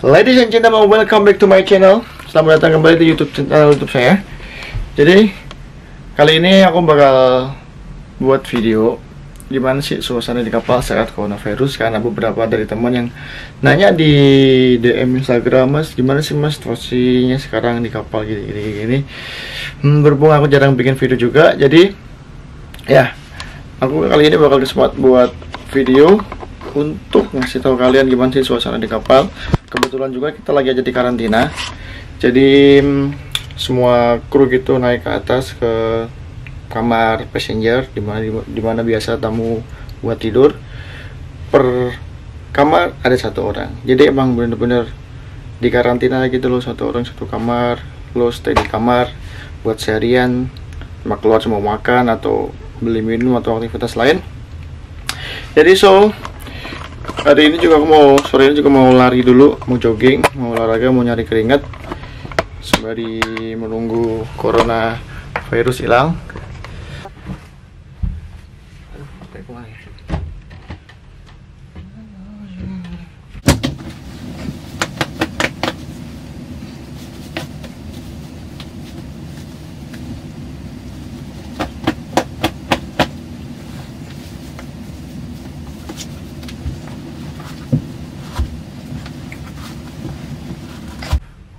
Ladies and gentlemen, welcome back to my channel. Selamat datang kembali di channel YouTube saya. Jadi kali ini aku bakal buat video gimana sih suasana di kapal saat coronavirus, karena beberapa dari teman yang nanya di DM Instagram, Mas gimana sih Mas situasinya sekarang di kapal gini. Berhubung aku jarang bikin video juga, jadi ya aku kali ini bakal buat video untuk ngasih tahu kalian gimana sih suasana di kapal. Kebetulan juga kita lagi aja di karantina, jadi semua kru gitu naik ke atas ke kamar passenger, dimana biasa tamu buat tidur. Per kamar ada satu orang, jadi emang bener-bener di karantina gitu loh, satu orang satu kamar. Lo stay di kamar buat seharian, cuma keluar cuma makan atau beli minum atau aktivitas lain. Jadi hari ini juga aku sore ini juga mau lari dulu, mau jogging, mau olahraga, mau nyari keringat sembari menunggu corona virus hilang.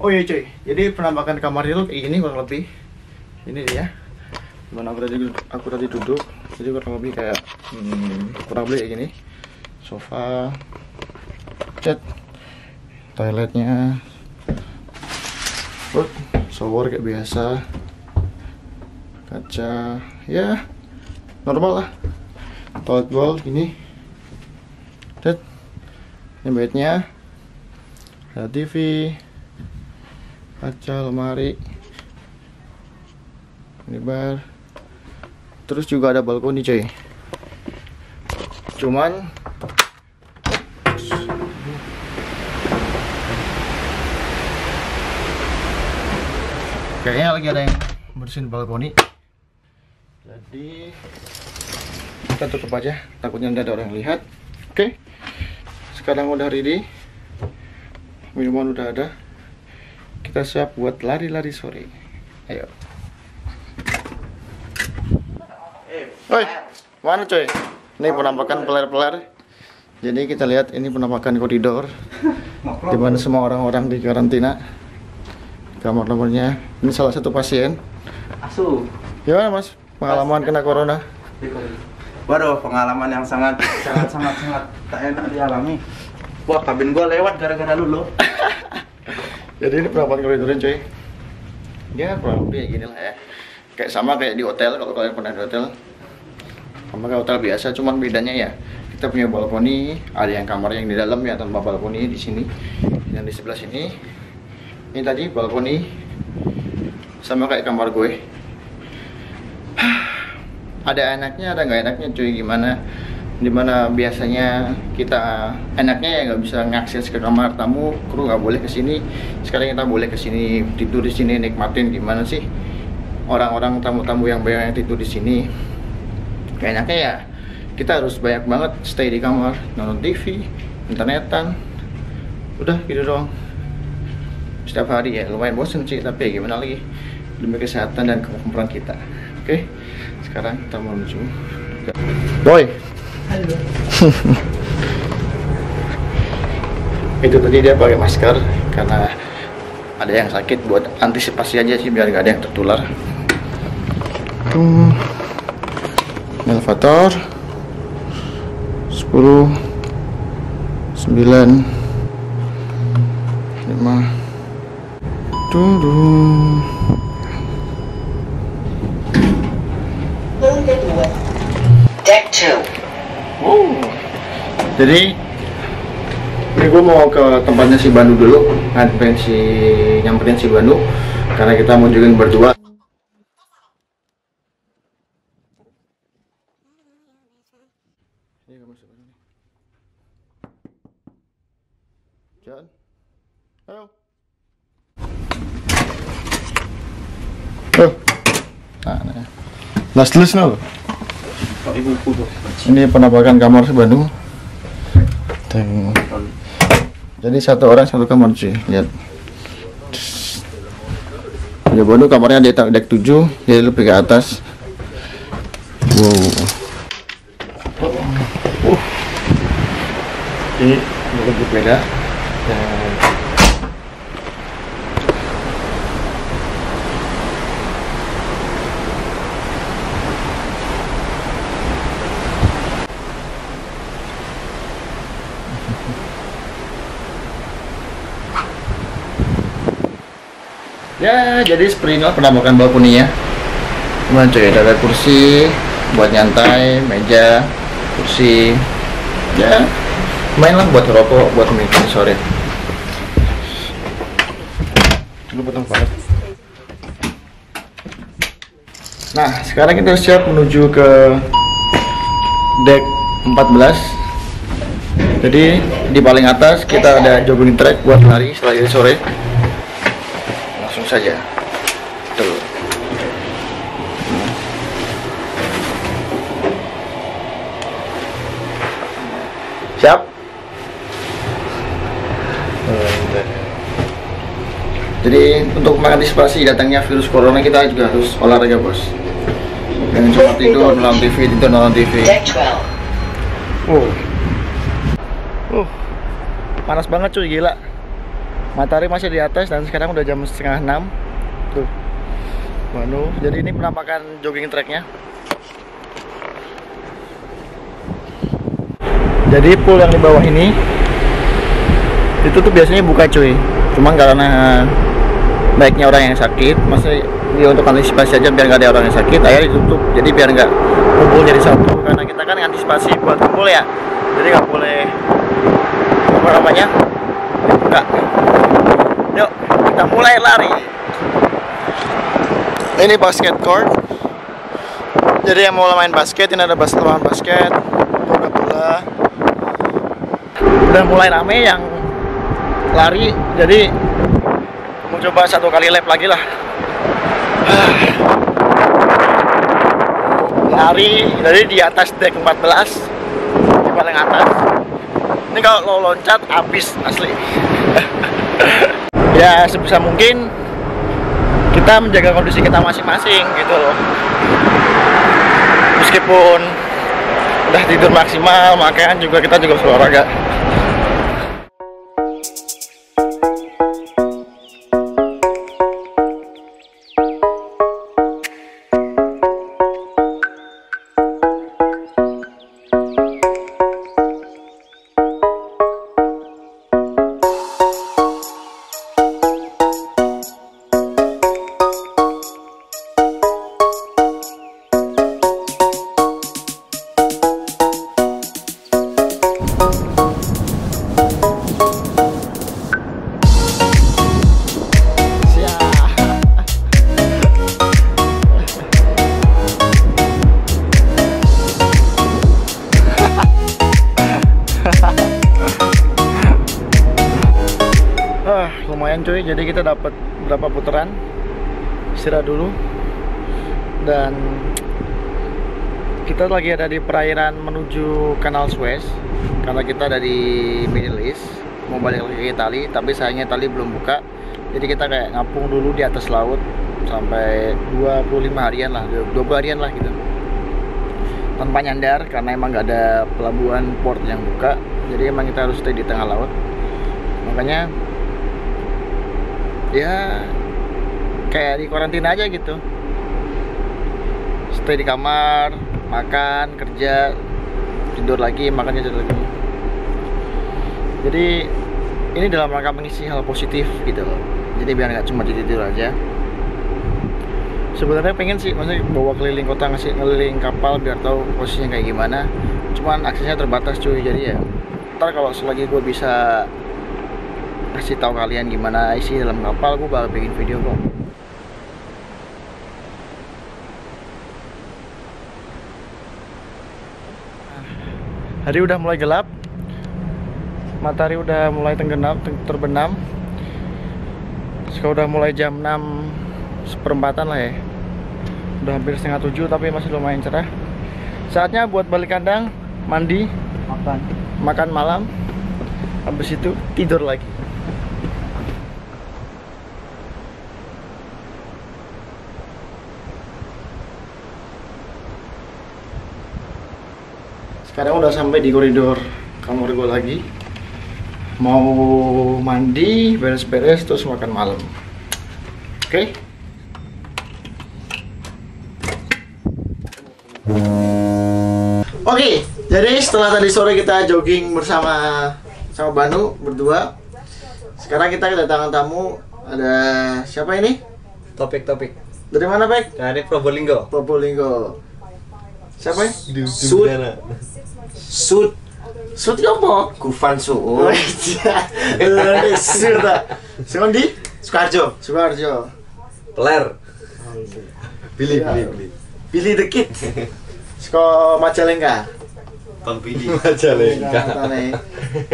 Oh iya cuy, jadi penampakan kamar itu kayak gini kurang lebih. Ini dia. Dimana aku tadi duduk, jadi kurang lebih kayak kurang lebih kayak gini. Sofa, cat, toiletnya, shower kayak biasa, kaca, ya normal lah. Toilet bowl gini, cat. Ini bednya, ada TV, kaca, lemari, ini bar, terus juga ada balkoni coy. Cuman kayaknya lagi ada yang bersihin balkoni, jadi kita tutup aja, takutnya nggak ada orang yang lihat. Oke, sekarang udah ready, minuman udah ada, kita siap buat lari-lari sore. Ayo. Oi, mana coy? Ini penampakan pelar-pelar. Jadi kita lihat ini penampakan koridor, dimana semua orang-orang di karantina. Kamar-kamarnya. Ini salah satu pasien. Asu. Gimana Mas? Pengalaman kena corona? Waduh, pengalaman yang sangat tak enak dialami. Wah, kabin gua lewat gara-gara lu. Jadi ini penampakan koridornya coy. Ya kurang lebih kayak gini lah ya. Kayak sama kayak di hotel, kalau kalian pernah di hotel. Sama kayak hotel biasa, cuman bedanya ya kita punya balkoni, ada yang kamar yang di dalam ya tanpa balkoni di sini. Yang di sebelah sini. Ini tadi balkoni sama kayak kamar gue. Ada enaknya, ada nggak enaknya cuy. Dimana biasanya kita enaknya ya nggak bisa ngakses ke kamar tamu, kru nggak boleh kesini. Sekarang kita boleh kesini, tidur di sini, nikmatin. Gimana sih orang-orang tamu-tamu yang banyak yang tidur di sini? Enaknya ya kita harus banyak banget stay di kamar, nonton TV, internetan, udah gitu doang setiap hari ya. Lumayan bosen sih, tapi ya gimana lagi, demi kesehatan dan kemampuan kita. Oke, sekarang kita menuju boy. Halo. Itu tadi dia pakai masker karena ada yang sakit, buat antisipasi aja sih biar nggak ada yang tertular. Elevator 10 9 5 Deck 2. Jadi ini gue mau ke tempatnya si Bandu dulu, nyamperin si Bandu karena kita mau jogging berdua. Ini kamu sebenarnya. John, halo. Nah, last no. Ini penampakan kamar si Bandung. Jadi satu orang satu kamar cuy, lihat. Ya bodoh, kamarnya di deck 7, jadi lebih ke atas. Wow. Ini lebih beda. Ya, jadi seperti inilah penampakan balkoninya. Cuman cuy, ada kursi buat nyantai, meja, kursi. Ya, main lah buat rokok, buat meeting sore. Lu potong banget. Nah, sekarang kita siap menuju ke deck 14. Jadi di paling atas kita ada jogging track buat lari setelah sore. Langsung saja. Tuh. Siap? Jadi untuk mengantisipasi datangnya virus corona, kita juga harus olahraga bos. Jangan cuma tidur nonton TV. Deck 12. Panas banget cuy, gila. Matahari masih di atas dan sekarang udah jam 5:30. Tuh. Waduh, jadi ini penampakan jogging tracknya. Jadi pool yang di bawah ini itu tuh biasanya buka cuy. Cuma karena baiknya orang yang sakit, masih dia untuk antisipasi aja biar nggak ada orang yang sakit, akhirnya ditutup. Jadi biar nggak kumpul jadi satu, karena kita kan antisipasi buat kumpul ya. Jadi nggak boleh apa namanya dibuka. Yuk kita mulai lari. Ini basket court. Jadi yang mau main basket, ini ada lapangan basket, bola. Udah mulai rame yang lari, jadi mau coba 1 kali lap lagi lah. Lari dari di atas deck 14, di paling atas. Ini kalau lo loncat habis asli. Ya sebisa mungkin kita menjaga kondisi kita masing-masing gitu loh. Meskipun udah tidur maksimal, makan juga, kita juga harus olahraga. Lumayan cuy, jadi kita dapat berapa putaran, istirahat dulu, dan kita lagi ada di perairan menuju Kanal Suez karena kita ada di Middle East, mau balik lagi ke Itali, tapi sayangnya Itali belum buka, jadi kita kayak ngapung dulu di atas laut sampai 25 harian lah, 20 harian lah gitu, tanpa nyandar karena emang nggak ada pelabuhan port yang buka, jadi emang kita harus stay di tengah laut. Makanya ya kayak di karantina aja gitu, stay di kamar, makan, kerja, tidur lagi, makannya tidur lagi. Jadi ini dalam rangka mengisi hal positif gitu loh, jadi biar nggak cuma tidur aja. Sebenarnya pengen sih maksudnya bawa keliling kota, ngasih ngeliling kapal biar tahu posisinya kayak gimana, cuman aksesnya terbatas cuy. Jadi ya ntar kalau selagi gue bisa kasih tahu kalian gimana isi dalam kapal, gue bakal bikin video kok. Hari udah mulai gelap, matahari udah mulai terbenam. Sekarang udah mulai jam 6:15 lah ya, udah hampir 6:30 tapi masih lumayan cerah. Saatnya buat balik kandang, mandi, makan malam. habis itu tidur lagi. Sekarang udah sampai di koridor kamar gue lagi. Mau mandi, beres-beres, terus makan malam. Oke? Oke, jadi setelah tadi sore kita jogging bersama Banu berdua. Sekarang kita kedatangan tamu. Ada siapa ini? Topik. Dari mana, Pak? Dari Probolinggo. Probolinggo. Siapa ya? Sud. Sud apa? Gufan Oh Su'un. iya. Sud. Sud di Sukarjo. Sukarjo. Peler. Billy the Kid. Seko Majalengka. Bang Billy. Majalengka.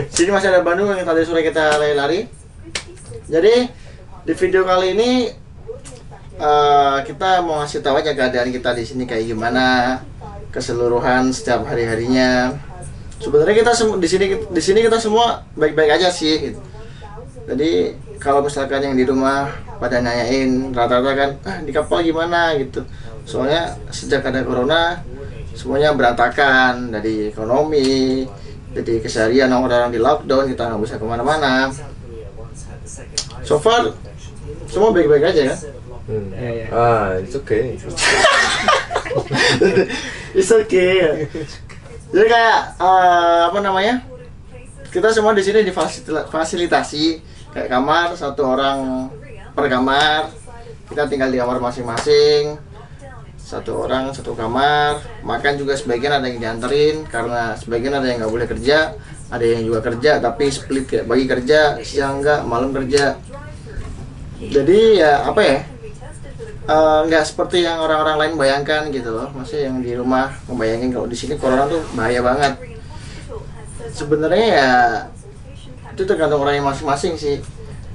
Sini masih ada Bandung yang tadi sore kita lari-lari. Jadi di video kali ini kita mau ngasih tahu aja keadaan kita di sini kayak gimana, keseluruhan setiap hari-harinya. Sebenarnya kita di sini kita semua baik-baik aja sih. Gitu. Jadi kalau misalkan yang di rumah pada nanyain rata-rata kan, di kapal gimana gitu. Soalnya sejak ada corona semuanya berantakan, dari ekonomi, jadi keseharian orang-orang di lockdown, kita nggak bisa kemana-mana. So far semua baik-baik aja kan? It's okay. It's okay. Jadi kayak apa namanya? Kita semua di sini difasilitasi kayak kamar, satu orang per kamar. Kita tinggal di kamar masing-masing. Satu orang satu kamar. Makan juga sebagian ada yang dianterin karena sebagian ada yang nggak boleh kerja, ada yang juga kerja tapi split kayak bagi kerja siang enggak, malam kerja. Jadi ya apa ya? Nggak seperti yang orang-orang lain bayangkan gitu loh. Maksudnya yang di rumah ngebayangin kalau di sini corona tuh bahaya banget. Sebenarnya ya itu tergantung orangnya masing-masing sih.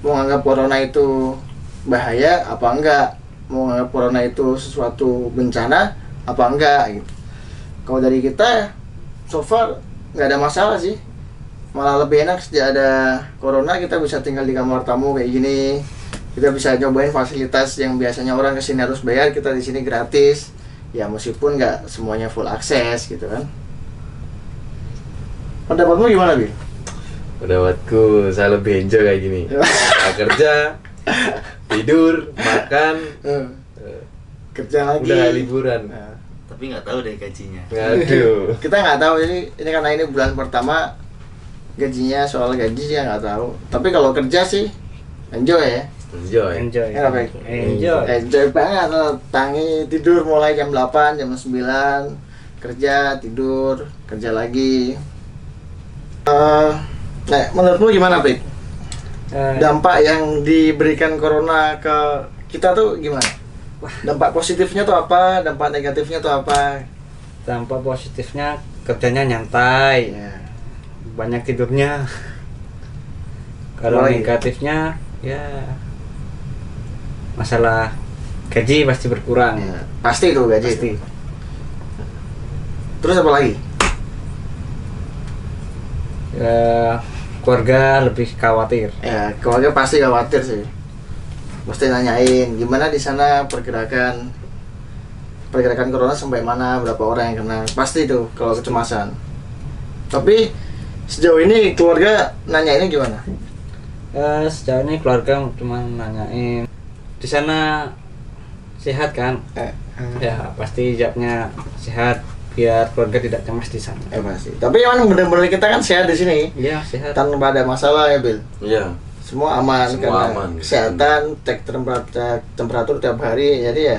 Mau nganggap corona itu bahaya apa enggak, mau nganggap corona itu sesuatu bencana apa enggak gitu. Kalau dari kita so far nggak ada masalah sih, malah lebih enak sejak ada corona kita bisa tinggal di kamar tamu kayak gini. Kita bisa nyobain fasilitas yang biasanya orang kesini harus bayar, kita di sini gratis. Ya meskipun nggak semuanya full akses gitu kan. Pendapatmu gimana, Bil? Pendapatku saya lebih enjoy kayak gini. Nggak kerja, tidur, makan, Kerja lagi. udah liburan. Nah, Tapi nggak tahu deh gajinya. Aduh. kita nggak tahu ini karena ini bulan pertama gajinya, soal gaji sih nggak tahu. Tapi kalau kerja sih enjoy ya. Enjoy. Enak, Pak? Enjoy banget loh. Tangi tidur mulai jam 8, jam 9, kerja, tidur, kerja lagi. Nah, menurutmu gimana, Pik? Dampak yang diberikan corona ke kita tuh gimana? Dampak positifnya tuh apa? Dampak negatifnya tuh apa? Dampak positifnya kerjanya nyantai, Ya. banyak tidurnya. Kalau Apalagi? negatifnya ya masalah gaji pasti berkurang. Ya, pasti itu gaji. Pasti. Terus apa lagi? Ya, keluarga lebih khawatir. Ya, keluarga pasti khawatir sih. Pasti nanyain gimana di sana pergerakan corona sampai mana, berapa orang yang kena. Pasti itu kalau kecemasan. Tapi sejauh ini keluarga nanyainnya gimana? Sejauh ini keluarga cuma nanyain di sana sehat kan? Ya pasti jawabnya sehat biar keluarga tidak cemas di sana. Pasti. Tapi emang bener-bener kita kan sehat di sini. Iya sehat. Tanpa ada masalah ya, Bil. Iya. Semua aman Semua karena aman. kesehatan, cek temperatur tiap hari, jadi ya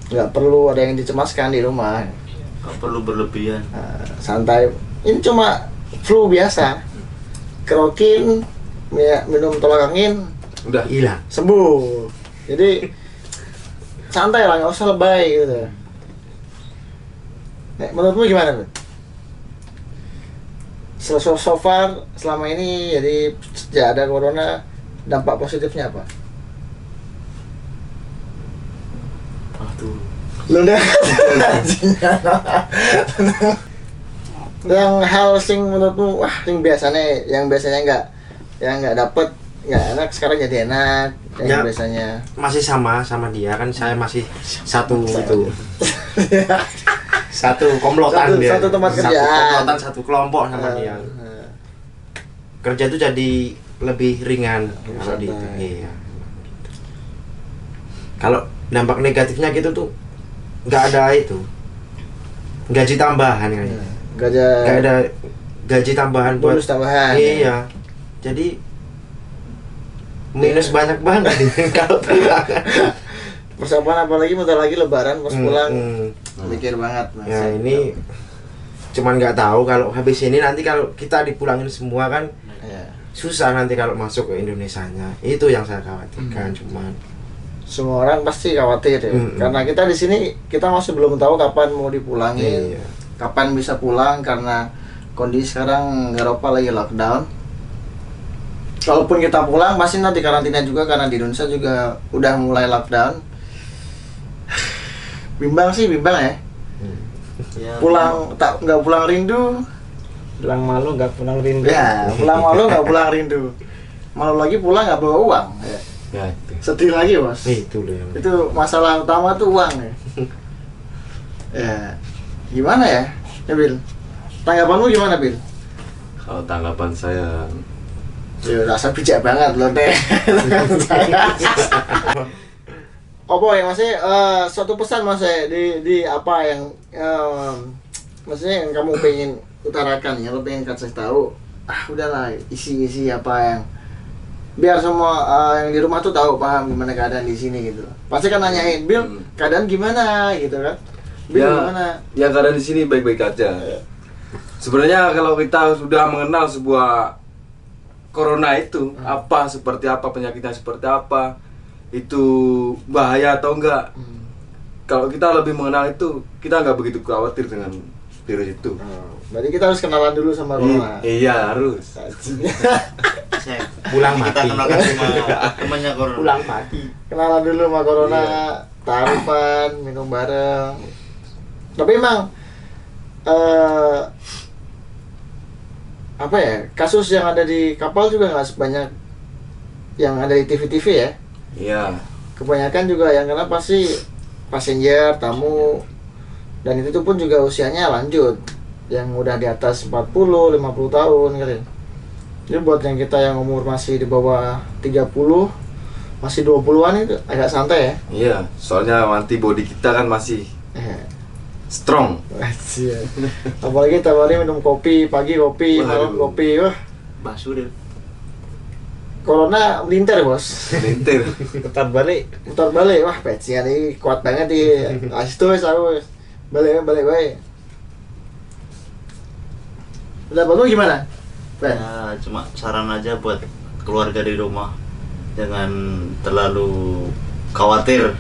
nggak perlu ada yang dicemaskan di rumah. Nggak perlu berlebihan. Santai. Ini cuma flu biasa. Kerokin, minum tolak angin, Udah hilang. sembuh. Jadi santai lah, nggak usah lebay gitu. Nah, menurutmu gimana, Bud? So far selama ini, jadi sejak ada corona, dampak positifnya apa? Aduh. Lu udah Yang hal sing menurutmu wah yang biasanya nggak dapet nggak enak sekarang jadi enak yang Ya. biasanya. Masih sama dia kan, saya masih satu itu. Satu komplotan dia. Satu tempat Satu kerjaan. komplotan, satu kelompok sama dia. Kerja itu jadi lebih ringan kalau di itu. Santai. Iya. Kalau dampak negatifnya gitu tuh nggak ada itu. Gaji tambahan kayaknya. Nggak Nggak ada gaji tambahan buat bonus tambahan. iya. Jadi minus banyak banget ini kalau pulang. Persiapan apalagi bentar lagi lebaran pas pulang Hmm. mikir banget Mas. Ya ini cuman nggak tahu kalau habis ini nanti kalau kita dipulangin semua kan Ya. susah nanti kalau masuk ke Indonesianya. Itu yang saya khawatirkan cuman. Semua orang pasti khawatir ya. Mm-mm. Karena kita di sini kita masih belum tahu kapan mau dipulangin. Iya. Kapan bisa pulang karena kondisi sekarang Eropa lagi lockdown. Kalaupun kita pulang pasti nanti karantina juga karena di Indonesia juga udah mulai lockdown. Bimbang ya. Ya, Pulang tak nggak pulang rindu. Pulang malu nggak pulang rindu. Ya, pulang malu nggak pulang rindu. Malu lagi pulang nggak bawa uang. Ya. Ya, itu. Sedih lagi bos. Itu loh yang. Itu masalah utama tuh uang ya. Ya, gimana ya, Bil? Tanggapanmu gimana, Bil? Kalau tanggapan saya, Ya rasa bijak banget loh deh. Apa ya masih suatu pesan mas di apa yang maksudnya yang kamu pengen utarakan ya, lo pengen kasih tahu udahlah isi apa yang biar semua yang di rumah tuh tahu paham gimana keadaan di sini gitu. Pasti kan nanyain Bil keadaan gimana gitu kan. Bil gimana? ya keadaan di sini baik-baik aja. Sebenarnya kalau kita sudah mengenal sebuah corona itu seperti apa penyakitnya, seperti apa itu bahaya atau enggak, kalau kita lebih mengenal itu kita nggak begitu khawatir dengan virus itu. Berarti kita harus kenalan dulu sama corona. Iya harus. Pulang kita mati. kenalkan sama temannya corona. Pulang mati. Kenalan dulu sama corona, taruhan, minum bareng. Tapi emang apa ya, kasus yang ada di kapal juga nggak sebanyak yang ada di TV-TV ya. Iya. Kebanyakan juga yang kena pasti passenger, tamu, dan itu pun juga usianya lanjut, yang udah di atas 40, 50 tahun kali. Jadi buat yang kita yang umur masih di bawah 30, masih 20-an itu agak santai ya. Iya, soalnya antibody kita kan masih strong. Asyik. Apalagi tiap hari minum kopi, pagi kopi, malam Waduh. kopi, wah. Basuril. Corona melintir bos. Lintir. Putar balik. Putar balik, wah pecian ini kuat banget di asitu aku balik baik. Udah lu gimana? Ben? Ya, cuma saran aja buat keluarga di rumah, jangan terlalu khawatir.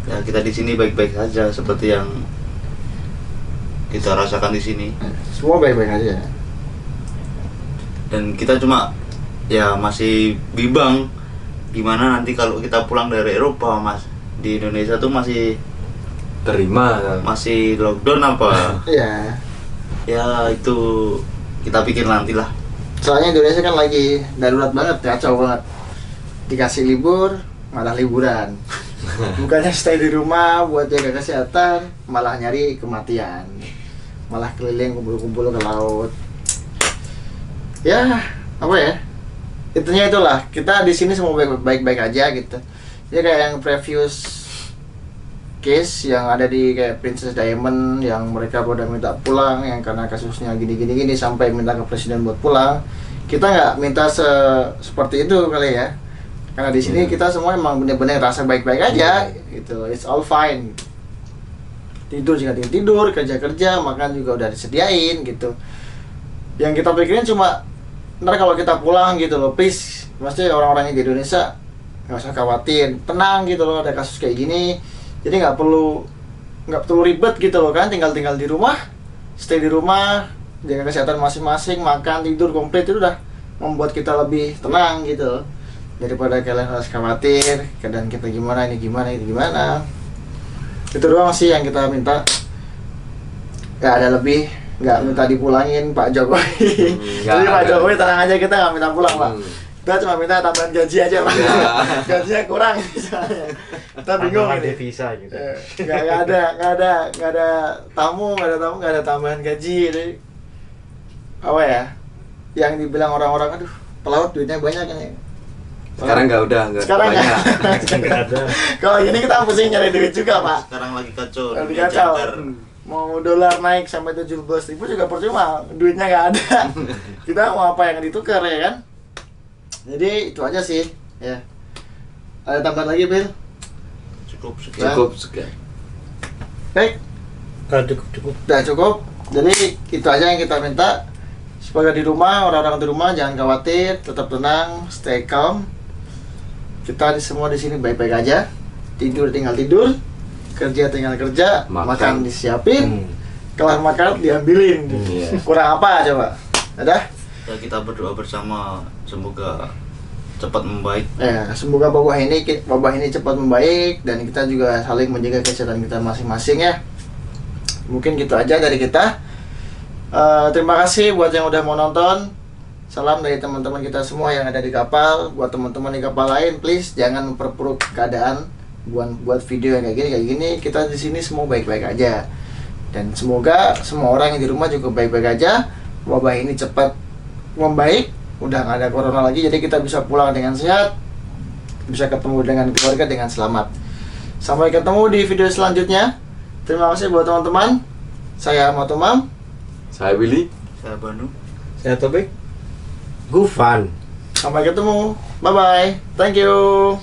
Ya, kita di sini baik-baik saja seperti yang kita rasakan di sini. Semua baik-baik aja. Dan kita cuma ya masih bimbang gimana nanti kalau kita pulang dari Eropa, Mas. Di Indonesia tuh Terima. masih lockdown apa? Iya. Ya itu kita pikir nantilah. Soalnya Indonesia kan lagi darurat banget, kacau banget. Dikasih libur, malah liburan. Bukannya stay di rumah buat jaga kesehatan, malah nyari kematian. Malah keliling kumpul-kumpul ke laut. Ya, apa ya? Intinya itulah, kita di sini semua baik-baik aja gitu. Jadi kayak yang previous case yang ada di kayak Princess Diamond yang mereka pada minta pulang yang karena kasusnya gini sampai minta ke presiden buat pulang. Kita nggak minta seperti itu kali ya. Karena di sini kita semua emang bener-bener rasa baik-baik aja gitu. It's all fine. Tidur juga tidur, kerja, makan juga udah disediain gitu. Yang kita pikirin cuma ntar kalau kita pulang gitu loh, please, maksudnya orang-orang yang di Indonesia nggak usah khawatir, tenang gitu loh, ada kasus kayak gini, jadi nggak perlu ribet gitu loh kan, tinggal di rumah, stay di rumah, jaga kesehatan masing-masing, makan, tidur komplit, itu udah membuat kita lebih tenang gitu loh, daripada kalian harus khawatir keadaan kita gimana, ini gimana, itu doang sih yang kita minta, nggak ada lebih. nggak minta dipulangin Pak Jokowi. Nggak Jadi Pak ada. Jokowi tenang aja, kita nggak minta pulang Pak. Kita cuma minta tambahan gaji aja Pak. Ya. Gajinya kurang misalnya. Kita bingung Tambahan ini. devisa gitu. Nggak ada tamu, nggak ada tambahan gaji. Jadi apa ya? Yang dibilang orang-orang, aduh pelaut duitnya banyak ini. Sekarang nggak Sekarang banyak. Nggak ada. Kalau gini kita pusing nyari duit juga Pak. Sekarang lagi kacau. Lagi dunia kacau. jangkar. Mau dolar naik sampai 17.000 juga percuma, duitnya nggak ada. Kita mau apa yang ditukar ya kan? Jadi itu aja sih ya. Ada tambahan lagi Bill? Cukup sekian. Cukup sekian. Baik, Cukup. udah cukup. Jadi itu aja yang kita minta. Supaya di rumah, orang-orang di rumah jangan khawatir, tetap tenang, stay calm. Kita semua di sini baik-baik aja. Tidur tinggal tidur, kerja tinggal kerja, makan disiapin, kelar makan diambilin. Iya. Kurang apa coba? Ada? Ya, kita berdoa bersama semoga cepat membaik. Ya, semoga wabah ini cepat membaik dan kita juga saling menjaga kesehatan kita masing-masing ya. Mungkin gitu aja dari kita. Terima kasih buat yang udah mau nonton. Salam dari teman-teman kita semua yang ada di kapal. Buat teman-teman di kapal lain, please jangan memperburuk keadaan. Buat video yang kayak gini. Kita di sini semua baik-baik aja. Dan semoga semua orang yang di rumah juga baik-baik aja. Wabah ini cepat membaik. Udah nggak ada corona lagi, jadi kita bisa pulang dengan sehat, bisa ketemu dengan keluarga dengan selamat. Sampai ketemu di video selanjutnya. Terima kasih buat teman-teman. Saya Ahmad Umam. Saya Willy. Saya Banu. Saya Topik. Gufan. Sampai ketemu. Bye bye. Thank you.